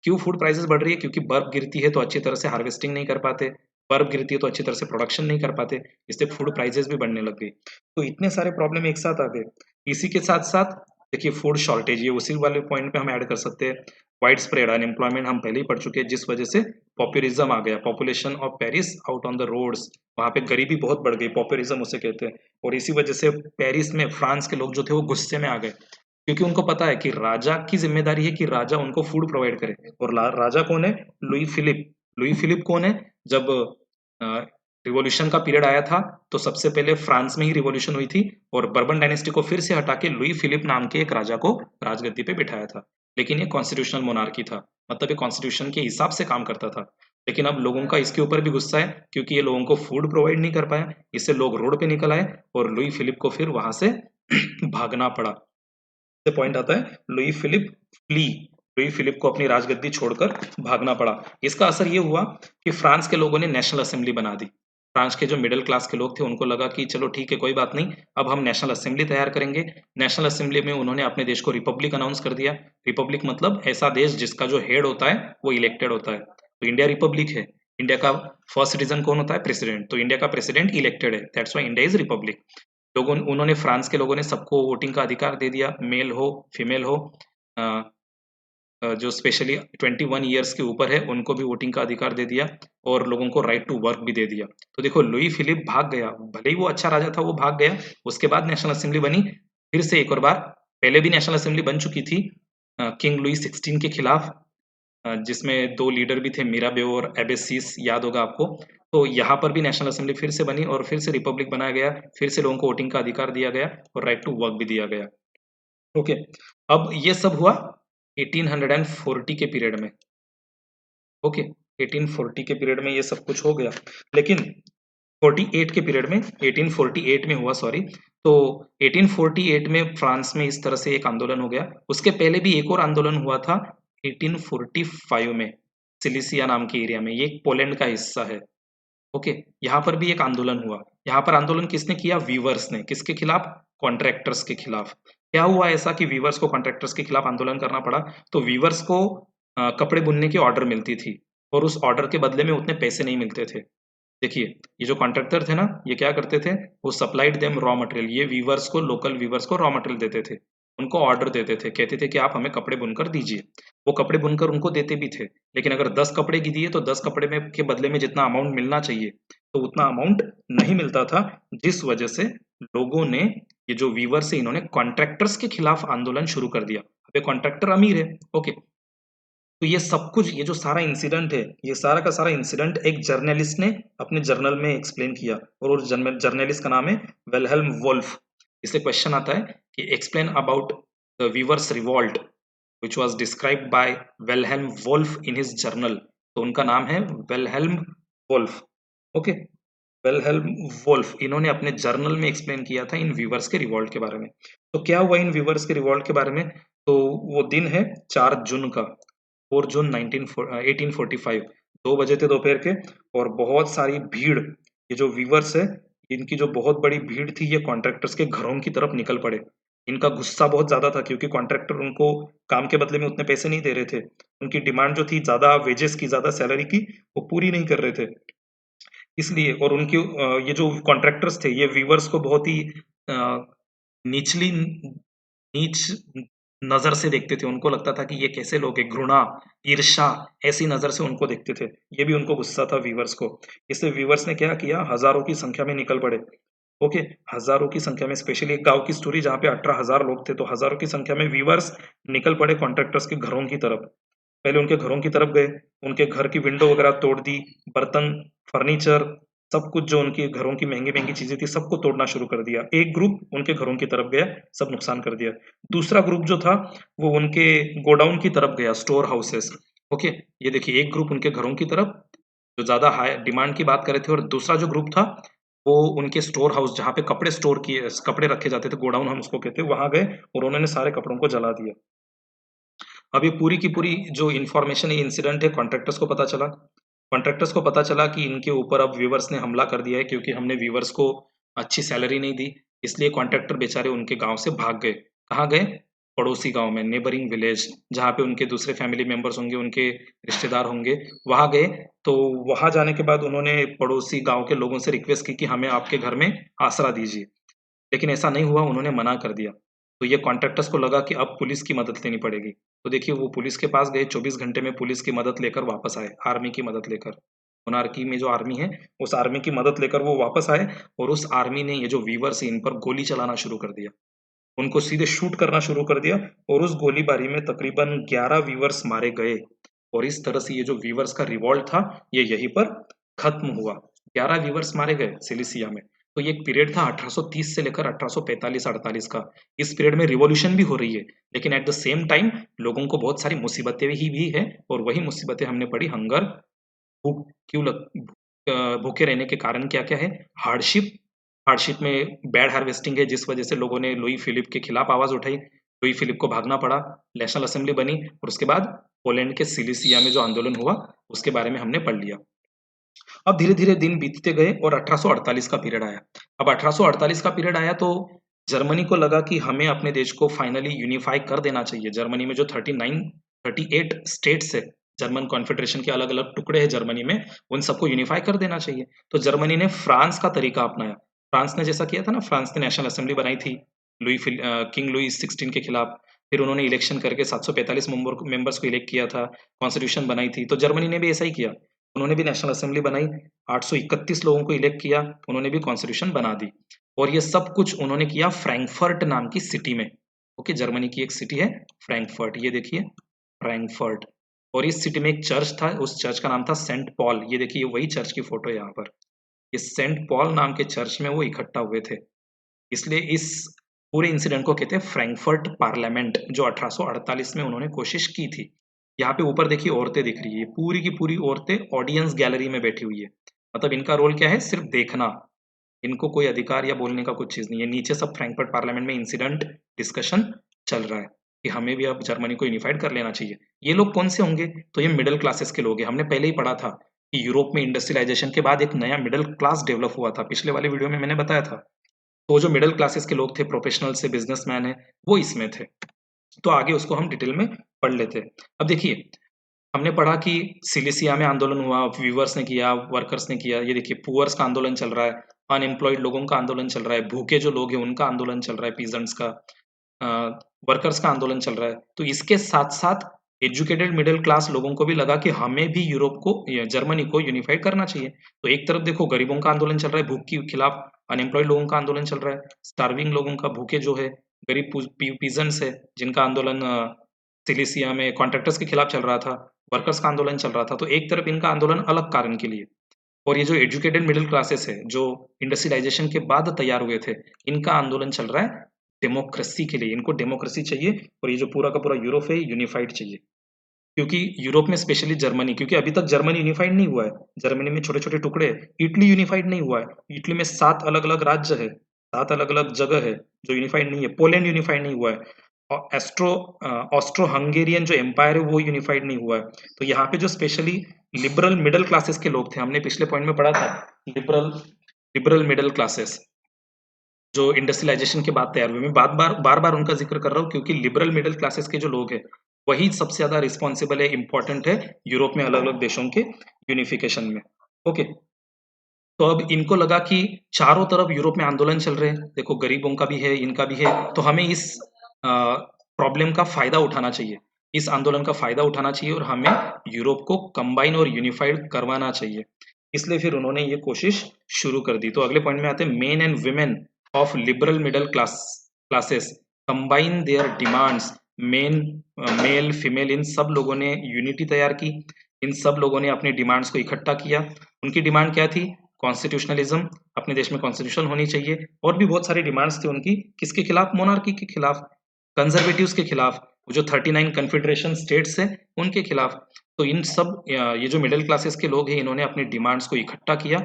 क्यों फूड प्राइसेस बढ़ रही है, क्योंकि बर्फ गिरती है तो अच्छी तरह से हार्वेस्टिंग नहीं कर पाते, बर्फ गिरती है तो अच्छी तरह से प्रोडक्शन नहीं कर पाते, इससे फूड प्राइसेस भी बढ़ने लग गई। तो इतने सारे प्रॉब्लम एक साथ आ गए। इसी के साथ साथ देखिए फूड शॉर्टेज, ये उसी वाले पॉइंट पे हम ऐड कर सकते हैं। वाइड स्प्रेड अनएम्प्लॉयमेंट हम पहले ही पढ़ चुके हैं, जिस वजह से पॉपुलिज्म आ गया, population of Paris out on the roads, वहां पे गरीबी बहुत बढ़ गई, पॉपुलिज्म उसे कहते हैं। और इसी वजह से पेरिस में फ्रांस के लोग जो थे वो गुस्से में आ गए, क्योंकि उनको पता है कि राजा की जिम्मेदारी है कि राजा उनको फूड प्रोवाइड करे, और राजा कौन है, लुई फिलिप। लुई फिलिप कौन है, जब रिवॉल्यूशन का पीरियड आया था तो सबसे पहले फ्रांस में ही रिवॉल्यूशन हुई थी, और बर्बन डायनेस्टी को फिर से हटा के लुई फिलिप नाम के एक राजा को राजगद्दी पे बिठाया था, लेकिन ये कॉन्स्टिट्यूशनल मोनार्की था, मतलब ये कॉन्स्टिट्यूशन के हिसाब से काम करता था। लेकिन अब लोगों का इसके ऊपर भी गुस्सा है, क्योंकि ये लोगों को फूड प्रोवाइड नहीं कर पाया, इससे लोग रोड पे निकल आए, और लुई फिलिप को फिर वहां से भागना पड़ा। से पॉइंट आता है Louis Philippe flee, Louis Philippe को अपनी राजगद्दी छोड़कर भागना पड़ा। इसका असर ये हुआ कि फ्रांस के लोगों ने नेशनल असेंबली बना दी। फ्रांस के जो मिडिल क्लास के लोग थे उनको लगा कि चलो ठीक है कोई बात नहीं, अब हम नेशनल असेंबली तैयार करेंगे। नेशनल असेंबली में उन्होंने अपने देश को रिपब्लिक अनाउंस कर दिया। रिपब्लिक मतलब ऐसा देश जिसका जो हेड होता है वो इलेक्टेड होता है, तो इंडिया रिपब्लिक है। इंडिया का फर्स्ट सिटीजन कौन होता है, प्रेसिडेंट, तो इंडिया का प्रेसिडेंट इलेक्टेड है, that's why India is Republic. लोगों उन्होंने फ्रांस के लोगों ने सबको वोटिंग का अधिकार दे दिया, मेल हो, फीमेल हो, अ जो स्पेशली 21 ईयर्स के ऊपर है उनको भी वोटिंग का अधिकार दे दिया और लोगों को राइट टू वर्क भी दे दिया। तो देखो लुई फिलिप भाग गया, भले ही वो अच्छा राजा था वो भाग गया, उसके बाद नेशनल असेंबली बनी, फिर से एक और बार, पहले भी नेशनल असेंबली बन चुकी थी किंग लुई 16 के खिलाफ, जिसमें 2 लीडर भी थे मिराबेओ और एबेसिस, याद होगा आपको। तो यहाँ पर भी नेशनल असेंबली फिर से बनी और फिर से रिपब्लिक बनाया गया, फिर से लोगों को वोटिंग का अधिकार दिया गया और राइट टू वर्क भी दिया गया। ओके, अब ये सब हुआ 1840 के पीरियड में। ओके, 1840 के पीरियड में ये सब कुछ हो गया, लेकिन 48 के पीरियड में, 1848 में हुआ, सॉरी। तो 1848 में फ्रांस में इस तरह से एक आंदोलन हो गया। उसके पहले भी एक और आंदोलन हुआ था 1845 में, सिलिसिया नाम के एरिया में, ये पोलैंड का हिस्सा है। ओके, यहाँ पर भी एक आंदोलन हुआ। यहाँ पर आंदोलन किसने किया? वीवर्स ने। किसके खिलाफ? कॉन्ट्रैक्टर्स के खिलाफ। क्या हुआ ऐसा कि वीवर्स को कॉन्ट्रैक्टर्स के खिलाफ आंदोलन करना पड़ा? तो वीवर्स को कपड़े बुनने की ऑर्डर मिलती थी और उस ऑर्डर के बदले में उतने पैसे नहीं मिलते थे। देखिए, ये जो कॉन्ट्रैक्टर थे ना, ये क्या करते थे? वो सप्लाइड देम रॉ मटेरियल, ये वीवर्स को, लोकल वीवर्स को रॉ मटेरियल देते थे। उनको ऑर्डर देते थे, कहते थे कि आप हमें कपड़े बुनकर दीजिए। वो कपड़े बुनकर उनको देते भी थे, लेकिन अगर 10 कपड़े की दिए तो 10 कपड़े में के बदले में जितना अमाउंट मिलना चाहिए, तो उतना अमाउंट नहीं मिलता था, जिस वजह से लोगों ने, ये जो वीवर्स है, इन्होंने कॉन्ट्रैक्टर्स के खिलाफ आंदोलन शुरू कर दिया। अब ये कॉन्ट्रैक्टर अमीर है, ओके, तो ये सब कुछ, ये जो सारा इंसिडेंट है, ये सारा का सारा इंसिडेंट एक जर्नलिस्ट ने अपने जर्नल में एक्सप्लेन किया और उस जर्नलिस्ट का नाम है विल्हेल्म वुल्फ। इसलिए क्वेश्चन आता है कि explain about the weavers revolt which was described by Wilhelm Wolff in his journal. तो उनका नाम है Wilhelm Wolff. Okay, Wilhelm Wolff, इन्होंने अपने जर्नल में एक्सप्लेन किया था इन वीवर्स के रिवॉल्ट के बारे में। तो क्या हुआ इन वीवर्स के रिवॉल्ट के बारे में? तो वो दिन है 4 जून का, 4 जून 1845, 2 बजे थे दोपहर के, और बहुत सारी भीड़, ये जो वीवर्स है, इनकी जो बहुत बड़ी भीड़ थी, ये कॉन्ट्रैक्टर्स के घरों की तरफ निकल पड़े। इनका गुस्सा बहुत ज्यादा था क्योंकि कॉन्ट्रैक्टर उनको काम के बदले में उतने पैसे नहीं दे रहे थे। उनकी डिमांड जो थी ज्यादा वेजेस की, ज्यादा सैलरी की, वो पूरी नहीं कर रहे थे। इसलिए, और उनकी ये जो कॉन्ट्रैक्टर्स थे, ये वीवर्स को बहुत ही अ, निचली नीच नज़र से देखते थे। उनको लगता था कि ये कैसे लोग हैं, घृणा, ईर्ष्या, ऐसी नज़र से उनको देखते थे। ये भी उनको गुस्सा था वीवर्स को। इसलिए वीवर्स ने क्या किया? हज़ारों की संख्या में निकल पड़े। ओके, हज़ारों की संख्या में, स्पेशली एक गाँव की स्टोरी जहाँ पे 18,000 लोग थे, तो हज़ारों की संख्या में वीवर्स निकल पड़े कॉन्ट्रैक्टर्स के घरों की तरफ। पहले उनके घरों की तरफ गए, उनके घर की विंडो वगैरह तोड़ दी, बर्तन, फर्नीचर, सब कुछ जो उनके घरों की महँगी-महँगी चीज़ें थी, सबको तोड़ना शुरू कर दिया। एक ग्रुप उनके घरों की तरफ गया, सब नुकसान कर दिया। दूसरा ग्रुप जो था, वो उनके गोडाउन की तरफ गया, स्टोर हाउसेस। ओके, ये देखिए, एक ग्रुप उनके घरों की तरफ, जो ज़्यादा हाई डिमांड की बात कर रहे थे, और दूसरा जो ग्रुप था, वो उनके स्टोर हाउस, जहाँ पे कपड़े स्टोर किए, कपड़े रखे जाते थे, गोडाउन हम उसको कहते हैं, वहाँ गए और उन्होंने सारे कपड़ों को जला दिया। अब ये पूरी की पूरी जो इन्फॉर्मेशन, ये इंसिडेंट है, कॉन्ट्रैक्टर्स को पता चला। कॉन्ट्रैक्टर्स को पता चला कि इनके ऊपर अब वीवर्स ने हमला कर दिया है, क्योंकि हमने वीवर्स को अच्छी सैलरी नहीं दी। इसलिए कॉन्ट्रैक्टर बेचारे उनके गाँव से भाग गए। कहाँ गए? पड़ोसी गाँव में, नेबरिंग विलेज, जहाँ पे उनके दूसरे फैमिली मेंबर्स होंगे, उनके रिश्तेदार होंगे, वहाँ गए। तो वहाँ जाने के बाद उन्होंने पड़ोसी गाँव के लोगों से रिक्वेस्ट की कि हमें आपके घर में आसरा दीजिए। लेकिन ऐसा नहीं हुआ, उन्होंने मना कर दिया। तो ये कॉन्ट्रैक्टर्स को लगा कि अब पुलिस की मदद लेनी पड़ेगी। तो देखिए, वो पुलिस के पास गए, 24 घंटे में पुलिस की मदद लेकर वापस आए, आर्मी की मदद लेकर। मोनार्की में जो आर्मी है, उस आर्मी की मदद लेकर वो वापस आए, और उस आर्मी ने ये जो वीवर्स हैं, इन पर गोली चलाना शुरू कर दिया। उनको सीधे शूट करना शुरू कर दिया, और उस गोलीबारी में तकरीबन 11 वीवर्स मारे गए। और इस तरह से ये जो वीवर्स का रिवॉल्ट था, ये यहीं पर खत्म हुआ। 11 वीवर्स मारे गए सिलिसिया में। तो ये एक पीरियड था 1830 से लेकर 1845-48 का। इस पीरियड में रिवॉल्यूशन भी हो रही है, लेकिन एट द सेम टाइम लोगों को बहुत सारी मुसीबतें ही भी है, और वही मुसीबतें हमने पढ़ी, हंगर, भूख, क्यों भूखे रहने के कारण क्या-क्या है? हार्डशिप, हार्डशिप में बैड हार्वेस्टिंग है, जिस वजह से लोगों ने लुई फिलिप के खिलाफ आवाज़ उठाई। लुई फिलिप को भागना पड़ा, नेशनल असेंबली बनी, और उसके बाद पोलैंड के सिलिसिया में जो आंदोलन हुआ, उसके बारे में हमने पढ़ लिया। अब धीरे-धीरे दिन बीतते गए और 1848 का पीरियड आया। अब 1848 का पीरियड आया तो जर्मनी को लगा कि हमें अपने देश को फाइनली यूनिफाई कर देना चाहिए। जर्मनी में जो 38 स्टेट्स है, जर्मन कॉन्फेडरेशन के अलग-अलग टुकड़े हैं जर्मनी में, उन सबको यूनिफाई कर देना चाहिए। तो जर्मनी ने फ्रांस का तरीका अपनाया। फ्रांस ने जैसा किया था ना, फ्रांस ने नेशनल असेंबली बनाई थी किंग लुई 16 के खिलाफ, फिर उन्होंने इलेक्शन करके 745 मेंबर्स को इलेक्ट किया था, कॉन्स्टिट्यूशन बनाई थी। तो जर्मनी ने भी ऐसा ही किया, उन्होंने भी नेशनल असेंबली बनाई, 831 लोगों को इलेक्ट किया, उन्होंने भी कॉन्स्टिट्यूशन बना दी। और ये सब कुछ उन्होंने किया फ्रैंकफर्ट नाम की सिटी में। ओके, जर्मनी की एक सिटी है फ्रैंकफर्ट, ये देखिए फ्रैंकफर्ट। और इस सिटी में एक चर्च था, उस चर्च का नाम था सेंट पॉल। ये देखिए वही चर्च की फोटो है यहाँ पर, इस सेंट पॉल नाम के चर्च में वो इकट्ठा हुए थे। इसलिए इस पूरे इंसिडेंट को कहते हैं फ्रैंकफर्ट पार्लियामेंट, जो 1848 में उन्होंने कोशिश की थी। यहाँ पे ऊपर देखिए औरतें दिख रही है, पूरी की पूरी औरतें ऑडियंस गैलरी में बैठी हुई है। मतलब इनका रोल क्या है, सिर्फ देखना, इनको कोई अधिकार या बोलने का कुछ चीज नहीं है। नीचे सब फ्रैंकफर्ट पार्लियामेंट में इंसिडेंट डिस्कशन चल रहा है कि हमें भी अब जर्मनी को यूनिफाइड कर लेना चाहिए। ये लोग कौन से होंगे, तो ये मिडिल क्लासेस के लोग हैं। हमने पहले ही पढ़ा था कि यूरोप में इंडस्ट्रियलाइजेशन के बाद एक नया मिडिल क्लास डेवलप हुआ था, पिछले वाले वीडियो में मैंने बताया था। तो जो मिडिल क्लासेस के लोग थे, प्रोफेशनल से बिजनेसमैन है, वो इसमें थे। तो आगे उसको हम डिटेल में पढ़ लेते हैं। अब देखिए, हमने पढ़ा कि सिलिसिया में आंदोलन हुआ, वीवर्स ने किया, वर्कर्स ने किया। ये देखिए पुअर्स का आंदोलन चल रहा है, अनएम्प्लॉयड लोगों का आंदोलन चल रहा है, भूखे जो लोग हैं उनका आंदोलन चल रहा है, पीजेंट्स का, वर्कर्स का आंदोलन चल रहा है। तो इसके साथ साथ एजुकेटेड मिडिल क्लास लोगों को भी लगा कि हमें भी यूरोप को या जर्मनी को यूनिफाइड करना चाहिए। तो एक तरफ देखो गरीबों का आंदोलन चल रहा है, भूख के खिलाफ, अनएम्प्लॉयड लोगों का आंदोलन चल रहा है, स्टार्विंग लोगों का, भूखे जो है गरीब पीजेंट्स है जिनका आंदोलन सिलिसिया में कॉन्ट्रैक्टर्स के खिलाफ चल रहा था, वर्कर्स का आंदोलन चल रहा था। तो एक तरफ इनका आंदोलन अलग कारण के लिए, और ये जो एजुकेटेड मिडिल क्लासेस है जो इंडस्ट्रियलाइजेशन के बाद तैयार हुए थे, इनका आंदोलन चल रहा है डेमोक्रेसी के लिए। इनको डेमोक्रेसी चाहिए और ये जो पूरा का पूरा यूरोप है यूनिफाइड चाहिए। क्योंकि यूरोप में स्पेशली जर्मनी, क्योंकि अभी तक जर्मनी यूनिफाइड नहीं हुआ है, जर्मनी में छोटे छोटे टुकड़े हैं। इटली यूनिफाइड नहीं हुआ है, इटली में 7 अलग अलग राज्य है, 7 अलग अलग जगह है जो यूनिफाइड नहीं है। पोलैंड यूनिफाइड नहीं हुआ है, और ऑस्ट्रो हंगेरियन जो एम्पायर है वो यूनिफाइड नहीं हुआ है। तो यहाँ पे जो स्पेशली लिबरल मिडिल क्लासेस के लोग थे, हमने पिछले पॉइंट में पढ़ा था, लिबरल लिबरल मिडिल क्लासेस जो इंडस्ट्रियलाइजेशन के बाद तैयार हुए। मैं बार बार उनका जिक्र कर रहा हूँ क्योंकि लिबरल मिडिल क्लासेस के जो लोग हैं वही सबसे ज्यादा रिस्पॉन्सिबल है, इंपॉर्टेंट है यूरोप में अलग अलग देशों के यूनिफिकेशन में। ओके, तो अब इनको लगा कि चारों तरफ यूरोप में आंदोलन चल रहे हैं, देखो गरीबों का भी है, इनका भी है, तो हमें इस प्रॉब्लम का फायदा उठाना चाहिए, इस आंदोलन का फायदा उठाना चाहिए और हमें यूरोप को कंबाइन और यूनिफाइड करवाना चाहिए। इसलिए फिर उन्होंने ये कोशिश शुरू कर दी। तो अगले पॉइंट में आते हैं, men and women of liberal middle classes combine their demands. Men, male, female, इन सब लोगों ने यूनिटी तैयार की, इन सब लोगों ने अपनी डिमांड्स को इकट्ठा किया। उनकी डिमांड क्या थी, कॉन्स्टिट्यूशनलिज्म, अपने देश में कॉन्स्टिट्यूशन होनी चाहिए, और भी बहुत सारी डिमांड्स थी उनकी। किसके खिलाफ, मोनार्की के खिलाफ, कंजर्वेटिव्स के खिलाफ, जो 39 कन्फेडरेशन स्टेट्स हैं उनके खिलाफ। तो इन सब ये जो मिडिल क्लासेस के लोग हैं इन्होंने अपनी डिमांड्स को इकट्ठा किया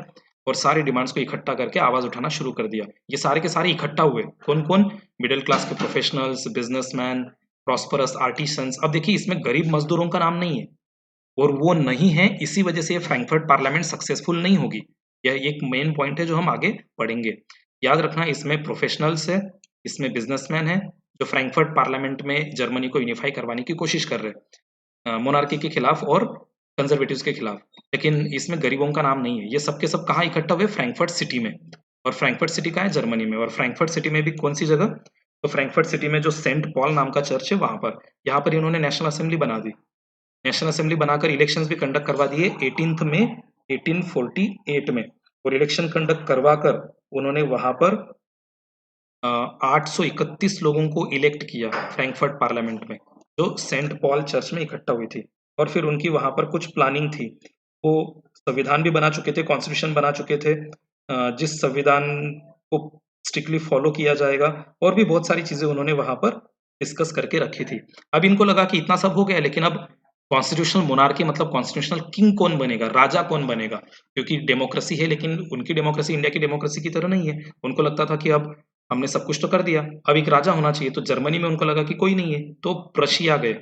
और सारी डिमांड्स को इकट्ठा करके आवाज उठाना शुरू कर दिया। ये सारे के सारे इकट्ठा हुए, कौन कौन, मिडिल क्लास के प्रोफेशनल्स, बिजनेसमैन, प्रॉस्परस आर्टिसंस। अब देखिए इसमें गरीब मजदूरों का नाम नहीं है, और वो नहीं है, इसी वजह से ये फ्रैंकफर्ट पार्लियामेंट सक्सेसफुल नहीं होगी। यह एक मेन पॉइंट है जो हम आगे पढ़ेंगे। याद रखना, इसमें प्रोफेशनल्स है, इसमें बिजनेसमैन है, जो फ्रैंकफर्ट पार्लियामेंट में जर्मनी को यूनिफाई करवाने की कोशिश कर रहे हैं, मोनार्की के खिलाफ और कंजर्वेटिव्स के खिलाफ। लेकिन इसमें गरीबों का नाम नहीं है। ये सब के सब कहाँ इकट्ठा हुए, फ्रैंकफर्ट सिटी में। और फ्रैंकफर्ट सिटी कहाँ है, जर्मनी में। और फ्रैंकफर्ट सिटी में भी कौन सी जगह, तो फ्रैंकफर्ट सिटी में जो सेंट पॉल नाम का चर्च है वहां पर, यहाँ पर इन्होंने नेशनल असेंबली बना दी। नेशनल असेंबली बनाकर इलेक्शंस भी कंडक्ट करवा दिए 18 मई 1848 में। और इलेक्शन कंडक्ट करवाकर उन्होंने वहां पर 831 लोगों को इलेक्ट किया फ्रैंकफर्ट पार्लियामेंट में, जो सेंट पॉल चर्च में इकट्ठा हुई थी। और फिर उनकी वहां पर कुछ प्लानिंग थी, वो संविधान भी बना चुके थे, कॉन्स्टिट्यूशन बना चुके थे, जिस संविधान को स्ट्रिक्टली फॉलो किया जाएगा, और भी बहुत सारी चीजें उन्होंने वहां पर डिस्कस करके रखी थी। अब इनको लगा कि इतना सब हो गया, लेकिन अब कॉन्स्टिट्यूशनल मोनार्की मतलब कॉन्स्टिट्यूशनल किंग कौन बनेगा, राजा कौन बनेगा। क्योंकि डेमोक्रेसी है, लेकिन उनकी डेमोक्रेसी इंडिया की डेमोक्रेसी की तरह नहीं है। उनको लगता था कि अब हमने सब कुछ तो कर दिया, अब एक राजा होना चाहिए। तो जर्मनी में उनको लगा कि कोई नहीं है, तो प्रशिया गए,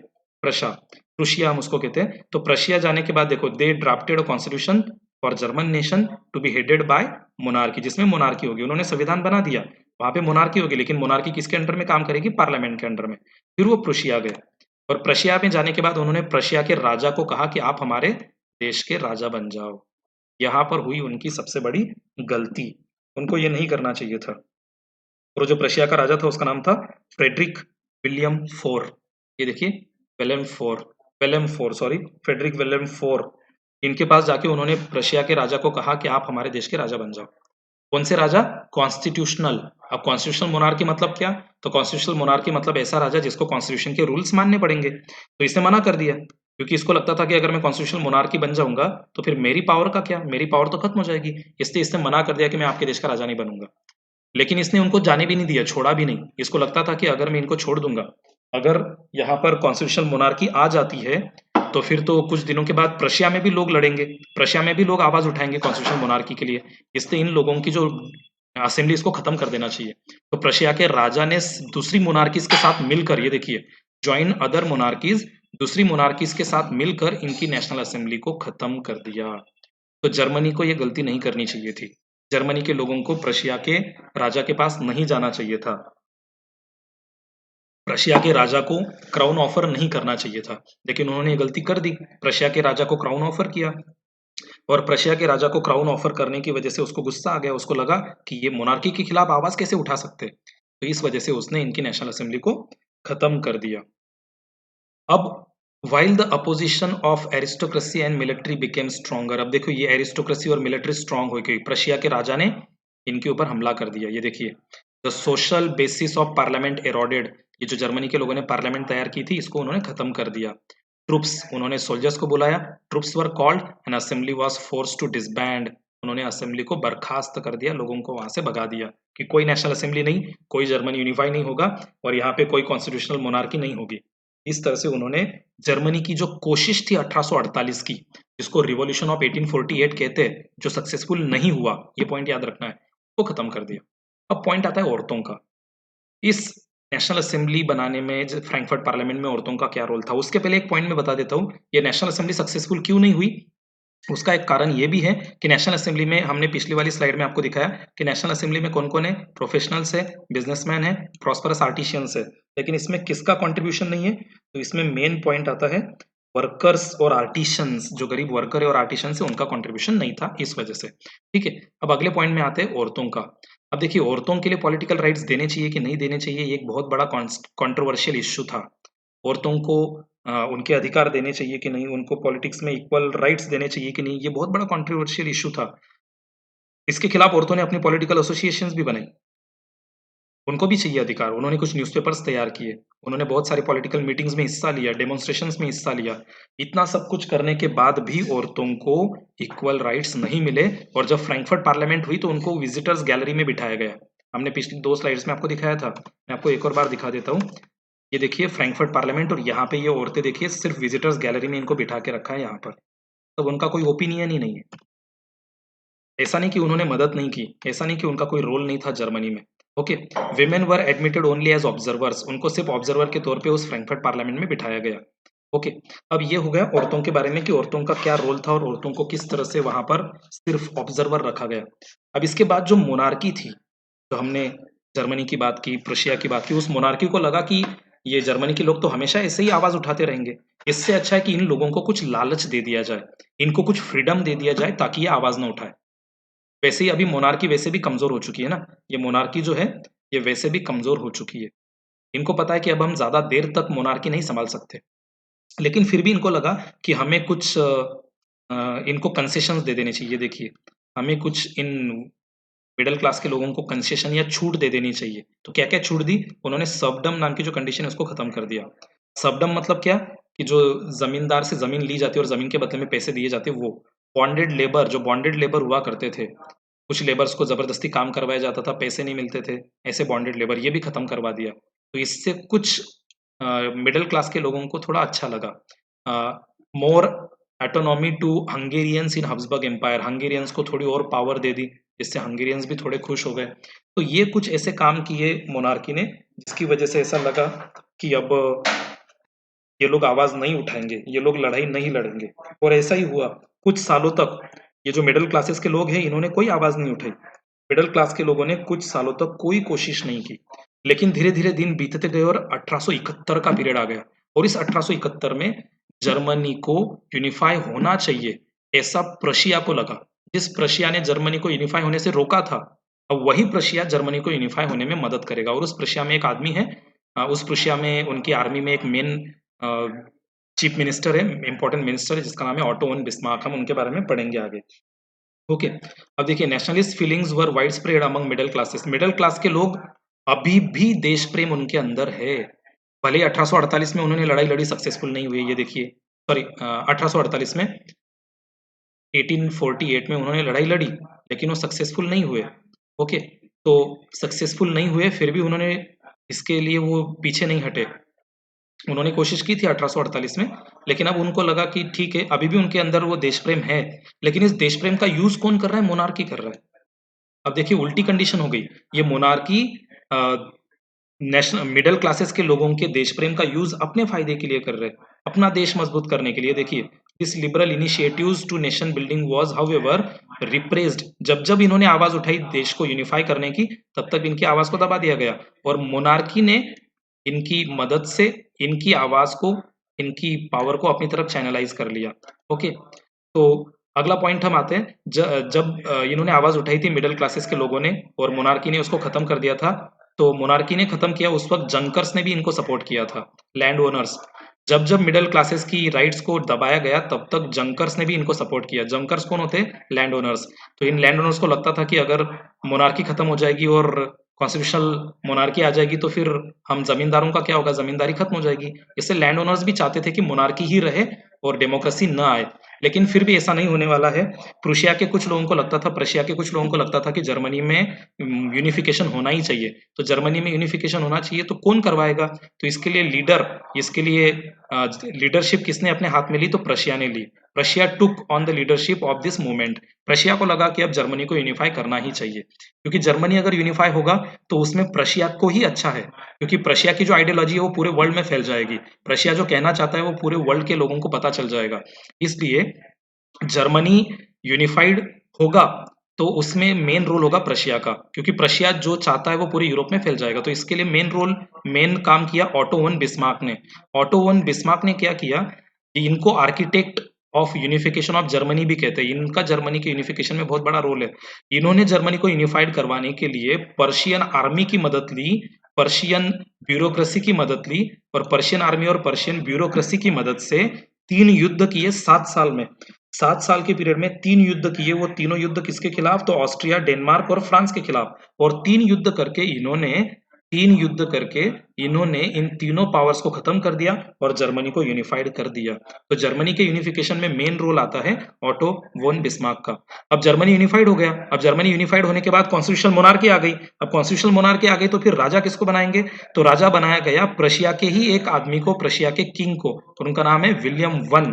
प्रशा, प्रुशिया हम उसको कहते हैं। तो प्रशिया जाने के बाद देखो, they drafted a constitution for German nation to be headed by monarchy, जिसमें मोनार्की होगी। उन्होंने संविधान बना दिया, वहां पे मोनार्की होगी, लेकिन मोनार्की किसके अंडर में काम करेगी, पार्लियामेंट के अंडर में। फिर वो प्रुशिया गए, और प्रशिया में जाने के बाद उन्होंने प्रशिया के राजा को कहा कि आप हमारे देश के राजा बन जाओ। यहाँ पर हुई उनकी सबसे बड़ी गलती। उनको ये नहीं करना चाहिए था। और जो प्रशिया का राजा था उसका नाम था फ्रेडरिक विलियम फोर। ये देखिए, William four sorry, Frederick William four. इनके पास जाके उन्होंने प्रशिया के राजा को कहा कि आप हमारे देश के राजा बन जाओ। कौन से राजा? कॉन्स्टिट्यूशनल। अब कॉन्स्टिट्यूशनल मोनार्की मतलब क्या? तो कॉन्स्टिट्यूशनल मोनार्की मतलब ऐसा राजा जिसको कॉन्स्टिट्यूशन के रूल्स मानने पड़ेंगे। तो इसने मना कर दिया, क्योंकि इसको लगता था कि अगर मैं कॉन्स्टिट्यूशनल मोनार्की बन जाऊंगा तो फिर मेरी पावर का क्या, मेरी पावर तो खत्म हो जाएगी। इसलिए इसने मना कर दिया कि मैं आपके देश का राजा नहीं बनूंगा। लेकिन इसने उनको जाने भी नहीं दिया, छोड़ा भी नहीं। इसको लगता था कि अगर मैं इनको छोड़ दूंगा, अगर यहाँ पर कॉन्स्टिट्यूशनल मोनार्की आ जाती है, तो फिर तो कुछ दिनों के बाद प्रशिया में भी लोग लड़ेंगे, प्रशिया में भी लोग आवाज उठाएंगे कॉन्स्टिट्यूशनल मोनार्की के लिए। इसलिए इन लोगों की जो असेंबली, इसको खत्म कर देना चाहिए। तो प्रशिया के राजा ने दूसरी मोनार्कीज के साथ मिलकर, ये देखिए, ज्वाइन अदर मोनार्कीज, दूसरी मोनार्कीज के साथ मिलकर इनकी नेशनल असेंबली को खत्म कर दिया। तो जर्मनी को ये गलती नहीं करनी चाहिए थी। जर्मनी के लोगों को प्रशिया के राजा के पास नहीं जाना चाहिए था। प्रशिया के राजा को क्राउन ऑफर नहीं करना चाहिए था, लेकिन उन्होंने ये गलती कर दी। प्रशिया के राजा को क्राउन ऑफर किया, और प्रशिया के राजा को क्राउन ऑफर करने की वजह से उसको गुस्सा आ गया। उसको लगा कि ये मोनार्की के खिलाफ आवाज कैसे उठा सकते, तो इस वजह से उसने इनकी नेशनल असेंबली को खत्म कर दिया। अब while the opposition of aristocracy and military became stronger, अब देखो ये एरिस्टोक्रेसी और मिलिट्री स्ट्रांग हो गई, प्रशिया के राजा ने इनके ऊपर हमला कर दिया। ये देखिए, the social basis of parliament eroded, ये जो जर्मनी के लोगों ने पार्लियामेंट तैयार की थी इसको उन्होंने खत्म कर दिया। ट्रूप्स, उन्होंने सोल्जर्स को बुलाया, troops were called and assembly was forced to disband, उन्होंने असेंबली को बर्खास्त कर दिया, लोगों को वहां से भगा दिया कि कोई नेशनल असेंबली नहीं, कोई जर्मनी यूनिफाई नहीं होगा और यहाँ पे कोई कॉन्स्टिट्यूशनल मोनार्की नहीं होगी। इस तरह से उन्होंने जर्मनी की जो कोशिश थी 1848 की, जिसको रिवॉल्यूशन ऑफ 1848 कहते हैं, जो सक्सेसफुल नहीं हुआ, ये पॉइंट याद रखना है, वो खत्म कर दिया। अब पॉइंट आता है औरतों का। इस नेशनल असेंबली बनाने में फ्रैंकफर्ट पार्लियामेंट में औरतों का क्या रोल था, उसके पहले एक पॉइंट में बता देता हूँ, ये नेशनल असेंबली सक्सेसफुल क्यों नहीं हुई। उसका एक कारण ये भी है कि नेशनल असेंबली में, हमने पिछली वाली स्लाइड में आपको दिखाया कि नेशनल असेंबली में कौन कौन है, प्रोफेशनल्स है, बिजनेसमैन है, प्रॉस्परस आर्टिशियंस है, लेकिन इसमें किसका कंट्रीब्यूशन नहीं है। तो इसमें मेन पॉइंट आता है वर्कर्स और आर्टिशियंस, जो गरीब वर्कर है और आर्टिशियंस है उनका कंट्रीब्यूशन नहीं था, इस वजह से। ठीक है, अब अगले पॉइंट में आते हैं औरतों का। अब देखिए, औरतों के लिए पॉलिटिकल राइट्स देने चाहिए कि नहीं देने चाहिए, ये एक बहुत बड़ा कंट्रोवर्शियल इश्यू था। औरतों को उनके अधिकार देने चाहिए कि नहीं, उनको पॉलिटिक्स में इक्वल राइट्स देने चाहिए कि नहीं, ये बहुत बड़ा कंट्रोवर्शियल इश्यू था। इसके खिलाफ औरतों ने अपनी पॉलिटिकल एसोसिएशंस भी बनाई, उनको भी चाहिए अधिकार। उन्होंने कुछ न्यूज़पेपर्स तैयार किए, उन्होंने बहुत सारी पॉलिटिकल मीटिंग्स में हिस्सा लिया, डेमोन्स्ट्रेशंस में हिस्सा लिया। इतना सब कुछ करने के बाद भी औरतों को इक्वल राइट्स नहीं मिले, और जब फ्रैंकफर्ट पार्लियामेंट हुई तो उनको विजिटर्स गैलरी में बिठाया गया। हमने पिछली 2 स्लाइड्स में आपको दिखाया था, मैं आपको एक और बार दिखा देता हूँ। ये देखिए फ्रैंकफर्ट पार्लियामेंट, और यहाँ पे ये औरतें देखिए सिर्फ विजिटर्स गैलरी में इनको बिठा के रखा है यहाँ पर। तब उनका कोई ओपिनियन ही नहीं है। ऐसा नहीं कि उन्होंने मदद नहीं की, ऐसा नहीं कि उनका कोई रोल नहीं था जर्मनी में। Okay, women were admitted only as observers, उनको सिर्फ ऑब्जर्वर के तौर पे उस फ्रैंकफर्ट पार्लियामेंट में बिठाया गया। ओके, अब ये हो गया औरतों के बारे में कि औरतों का क्या रोल था और औरतों को किस तरह से वहां पर सिर्फ ऑब्जर्वर रखा गया। अब इसके बाद जो मोनार्की थी, तो हमने जर्मनी की बात की, प्रशिया की बात की, उस मोनार्की को लगा कि ये जर्मनी के लोग तो हमेशा ऐसे ही आवाज उठाते रहेंगे, इससे अच्छा है कि इन लोगों को कुछ लालच दे दिया जाए, इनको कुछ फ्रीडम दे दिया जाए ताकि ये आवाज ना उठाए। वैसे ही अभी मोनार्की वैसे भी कमजोर हो चुकी है ना, ये मोनार्की जो है ये वैसे भी कमजोर हो चुकी है। इनको पता है कि अब हम ज्यादा देर तक मोनार्की नहीं संभाल सकते, लेकिन फिर भी इनको लगा कि हमें कुछ इनको कंसेशंस दे देने चाहिए। देखिए, हमें कुछ इन मिडिल क्लास के लोगों को कंसेशन या छूट दे देनी चाहिए। तो क्या क्या छूट दी उन्होंने, सबडम नाम की जो कंडीशन है उसको खत्म कर दिया। सबडम मतलब क्या, कि जो जमींदार से जमीन ली जाती है और जमीन के बदले में पैसे दिए जाते, वो बॉन्डेड लेबर, जो बॉन्डेड लेबर हुआ करते थे, कुछ लेबर्स को जबरदस्ती काम करवाया जाता था, पैसे नहीं मिलते थे, ऐसे बॉन्डेड लेबर, ये भी खत्म करवा दिया। तो इससे कुछ मिडिल क्लास के लोगों को थोड़ा अच्छा लगा। More autonomy to Hungarians in Habsburg empire, Hungarians को थोड़ी और पावर दे दी, जिससे हंगेरियंस भी थोड़े खुश हो गए। तो ये कुछ ऐसे काम किए मोनार्की ने, जिसकी वजह से ऐसा लगा कि अब ये लोग आवाज नहीं उठाएंगे, ये लोग लड़ाई नहीं लड़ेंगे। और ऐसा ही हुआ, कुछ सालों तक ये जो मिडिल क्लासेस के लोग हैं इन्होंने कोई आवाज नहीं उठाई, मिडिल क्लास के लोगों ने कुछ सालों तक कोई कोशिश नहीं की। लेकिन धीरे धीरे दिन बीतते गए और 1871 का पीरियड आ गया, और इस 1871 में जर्मनी को यूनिफाई होना चाहिए, ऐसा प्रशिया को लगा। जिस प्रशिया ने जर्मनी को यूनिफाई होने से रोका था, अब वही प्रशिया जर्मनी को यूनिफाई होने में मदद करेगा। और उस प्रशिया में एक आदमी है, उस प्रशिया में उनकी आर्मी में एक मेन चीफ मिनिस्टर है, इंपॉर्टेंट मिनिस्टर है, जिसका नाम है ऑटो वन बिस्मार्क। हम उनके बारे में पढ़ेंगे आगे। ओके, अब देखिए, nationalist feelings were wide spread among middle classes. Middle class के लोग अभी भी देश प्रेम उनके अंदर है। भले ही 1848 में उन्होंने लड़ाई लड़ी, सक्सेसफुल नहीं हुई, ये देखिए, सॉरी 1848 में, 1848 में उन्होंने लड़ाई लड़ी, लेकिन वो सक्सेसफुल नहीं हुए। ओके, तो सक्सेसफुल नहीं हुए, फिर भी उन्होंने इसके लिए वो पीछे नहीं हटे। उन्होंने कोशिश की थी 1848 में, लेकिन अब उनको लगा कि ठीक है, अभी भी उनके अंदर वो देश प्रेम है, लेकिन इस देश प्रेम का यूज कौन कर रहा है? मोनार्की कर रहा है। अब देखिए, उल्टी कंडीशन हो गई। ये मोनार्की नेशनल मिडिल क्लासेस के लोगों के देश प्रेम का यूज अपने फायदे के लिए कर रहे हैं, अपना देश मजबूत करने के लिए। देखिए, this liberal initiatives to nation building was however repressed. जब जब इन्होंने आवाज उठाई देश को यूनिफाई करने की, तब तक इनकी आवाज को दबा दिया गया, और मोनार्की ने इनकी मदद से इनकी आवाज को, इनकी पावर को अपनी तरफ चैनलाइज कर लिया। ओके, तो अगला पॉइंट हम आते हैं। जब इन्होंने आवाज उठाई थी मिडिल क्लासेस के लोगों ने, और मोनार्की ने उसको खत्म कर दिया था, तो मोनार्की ने खत्म किया, उस वक्त जंकर्स ने भी इनको सपोर्ट किया था, लैंड ओनर्स। जब जब मिडिल क्लासेस की राइट्स को दबाया गया, तब तक जंकर्स ने भी इनको सपोर्ट किया। जंकर्स कौन होते हैं? Land owners. तो इन लैंड ओनर्स को लगता था कि अगर मोनार्की खत्म हो जाएगी और कॉन्स्टिट्यूशनल मोनार्की आ जाएगी, तो फिर हम जमींदारों का क्या होगा? जमींदारी खत्म हो जाएगी। इससे लैंड ओनर्स भी चाहते थे कि मोनार्की ही रहे और डेमोक्रेसी न आए, लेकिन फिर भी ऐसा नहीं होने वाला है। प्रुशिया के कुछ लोगों को लगता था, प्रशिया के कुछ लोगों को लगता था कि जर्मनी में यूनिफिकेशन होना ही चाहिए। तो जर्मनी में यूनिफिकेशन होना चाहिए, तो कौन करवाएगा? तो इसके लिए लीडरशिप किसने अपने हाथ में ली? तो प्रशिया ने ली। Prussia took on the leadership of this movement. Prussia को लगा कि अब जर्मनी को यूनिफाई करना ही चाहिए, क्योंकि जर्मनी अगर यूनिफाई होगा तो उसमें प्रशिया को ही अच्छा है, क्योंकि प्रशिया की जो आइडियोलॉजी है वो पूरे वर्ल्ड में फैल जाएगी। प्रशिया जो कहना चाहता है वो पूरे वर्ल्ड के लोगों को पता चल जाएगा। इसलिए जर्मनी यूनिफाइड होगा तो उसमें मेन रोल होगा प्रशिया का, क्योंकि प्रशिया जो चाहता है वो पूरे यूरोप में फैल जाएगा। तो इसके लिए मेन काम किया ऑटो वन बिस्मार्क ने। ऑटो वन बिस्मार्क ने क्या किया कि इनको architect of unification of Germany भी कहते हैं। इनका जर्मनी के यूनिफिकेशन में बहुत बड़ा रोल है। इन्होंने जर्मनी को यूनिफाइड करवाने के लिए पर्शियन आर्मी की मदद ली, पर्शियन ब्यूरोक्रेसी की मदद ली, और पर्शियन आर्मी और पर्शियन ब्यूरोक्रेसी की मदद से 3 युद्ध किए 7 साल में। 7 साल के पीरियड में 3 युद्ध किए। वो तीनों युद्ध किसके खिलाफ? तो ऑस्ट्रिया, डेनमार्क और फ्रांस के खिलाफ। और 3 युद्ध करके इन्होंने इन तीनों पावर्स को खत्म कर दिया और जर्मनी को यूनिफाइड कर दिया। तो जर्मनी के यूनिफिकेशन में मेन रोल आता है ऑटो वोन बिस्मार्क का। अब जर्मनी यूनिफाइड हो गया। अब जर्मनी यूनिफाइड होने के बाद कॉन्स्टिट्यूशनल मोनार्की आ गई। अब कॉन्स्टिट्यूशनल मोनार्की आ गई तो फिर राजा किसको बनाएंगे? तो राजा बनाया गया प्रशिया के ही एक आदमी को, प्रशिया के किंग को, और उनका नाम है विलियम वन।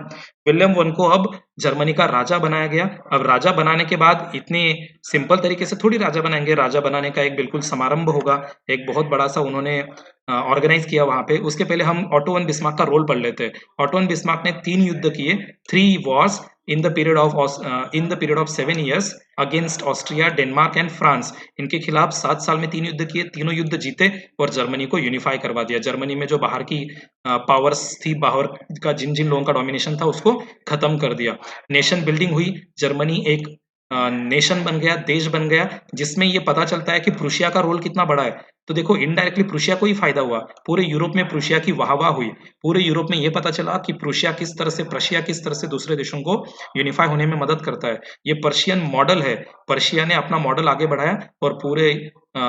विलियम वन को अब जर्मनी का राजा बनाया गया। अब राजा बनाने के बाद इतने सिंपल तरीके से थोड़ी राजा बनाएंगे, राजा बनाने का एक बिल्कुल समारंभ होगा, एक बहुत बड़ा सा उन्होंने ऑर्गेनाइज किया वहां पे। उसके पहले हम ऑटो वन बिस्मार्क का रोल पढ़ लेते हैं। ऑटो वन बिस्मार्क ने 3 युद्ध किए, 3 Wars in the period of 7 years against Austria, Denmark and France. इनके खिलाफ 7 साल में 3 युद्ध किए, तीनों युद्ध जीते और जर्मनी को यूनिफाई करवा दिया। जर्मनी में जो बाहर की पावर्स थी, बाहर का जिन जिन लोगों का डोमिनेशन था, उसको खत्म कर दिया। नेशन बिल्डिंग हुई, जर्मनी एक नेशन बन गया, देश बन गया, जिसमें ये पता चलता है कि प्रुशिया का रोल कितना बड़ा है। तो देखो, इनडायरेक्टली प्रुशिया को ही फायदा हुआ। पूरे यूरोप में प्रुशिया की वाहवाह हुई। पूरे यूरोप में ये पता चला कि प्रशिया किस तरह से दूसरे देशों को यूनिफाई होने में मदद करता है। ये पर्शियन मॉडल है। पर्शिया ने अपना मॉडल आगे बढ़ाया और पूरे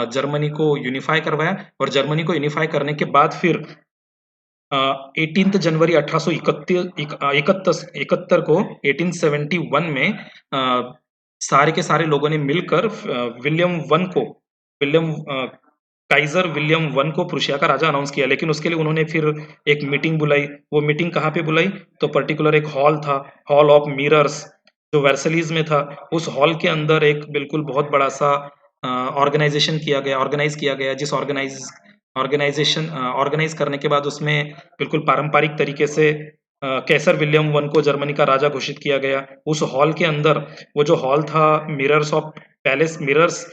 जर्मनी को यूनिफाई करवाया। और जर्मनी को यूनिफाई करने के बाद फिर 18 जनवरी 1871 को 1871 में सारे के सारे लोगों ने मिलकर काइजर विलियम वन को प्रुशिया का राजा अनाउंस किया। लेकिन उसके लिए उन्होंने फिर एक मीटिंग बुलाई। वो मीटिंग कहाँ पे बुलाई? तो पर्टिकुलर एक हॉल था, हॉल ऑफ मिरर्स, जो वर्सलीज में था। उस हॉल के अंदर एक बिल्कुल बहुत बड़ा सा ऑर्गेनाइज किया गया, जिस ऑर्गेनाइज करने के बाद उसमें बिल्कुल पारंपरिक तरीके से कैसर विलियम वन को जर्मनी का राजा घोषित किया गया। उस हॉल के अंदर, वो जो हॉल था mirrors of palace mirrors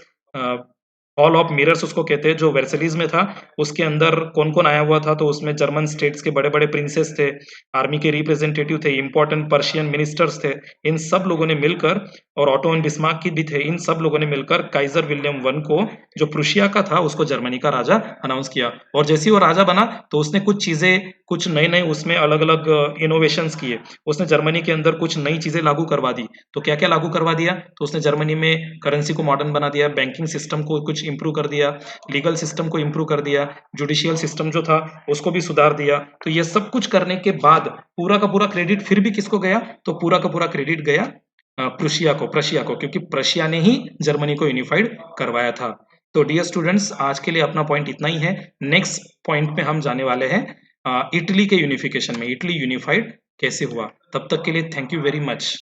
hall of mirrors उसको कहते हैं, जो वर्सेलिस में था। उसके अंदर कौन कौन आया हुआ था, तो उसमें जर्मन स्टेट्स के बड़े बड़े प्रिंसेस थे, आर्मी के रिप्रेजेंटेटिव थे, इंपॉर्टेंट पर्शियन मिनिस्टर्स थे। इन सब लोगों ने मिलकर, और ऑटो एंड बिस्मार्क की भी थे, इन सब लोगों ने मिलकर काइजर विलियम वन को, जो प्रुशिया का था, उसको जर्मनी का राजा अनाउंस किया। और जैसे ही वो राजा बना तो उसने कुछ चीजें, कुछ नए नए उसमें अलग अलग इनोवेशंस किए। उसने जर्मनी के अंदर कुछ नई चीजें लागू करवा दी। तो क्या क्या लागू करवा दिया, तो उसने जर्मनी में करेंसी को मॉडर्न बना दिया, बैंकिंग सिस्टम को कुछ इंप्रूव कर दिया, लीगल सिस्टम को इंप्रूव कर दिया, जुडिशियल सिस्टम जो था उसको भी सुधार दिया। तो ये सब कुछ करने के बाद पूरा का पूरा क्रेडिट फिर भी किसको गया, तो पूरा का पूरा क्रेडिट गया प्रशिया को, क्योंकि प्रशिया ने ही जर्मनी को यूनिफाइड करवाया था। तो डियर स्टूडेंट्स, आज के लिए अपना पॉइंट इतना ही है। नेक्स्ट पॉइंट में हम जाने वाले हैं इटली के यूनिफिकेशन में, इटली यूनिफाइड कैसे हुआ। तब तक के लिए थैंक यू वेरी मच।